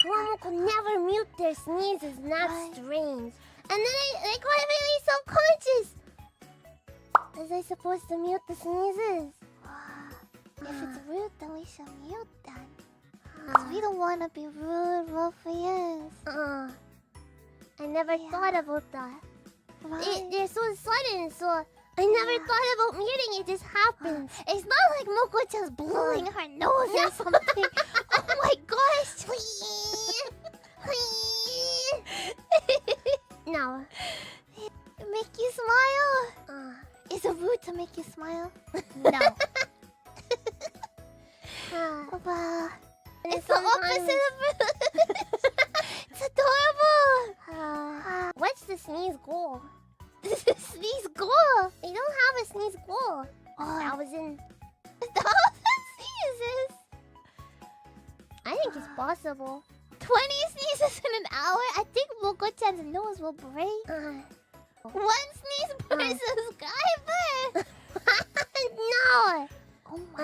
Moko never mute their sneezes, not strange. And then I got really self-conscious. Was I supposed to mute the sneezes? If it's rude, then we should mute them. Because we don't want to be rude, ruffians. I never thought about that. Right? They're so sudden, so I never thought about muting. It just happens. It's not like Moko-chan's blowing her nose or something. Oh my gosh! No. Make you smile? Is it rude to make you smile? No. Wow. It's the opposite of rude. It's adorable. What's the sneeze goal? Sneeze goal. They don't have a sneeze goal. 1,000. 1,000 sneezes. I think it's possible. 20 sneezes in an hour? I think Moko-chan's nose will break. 1 sneeze per subscriber. No. Oh my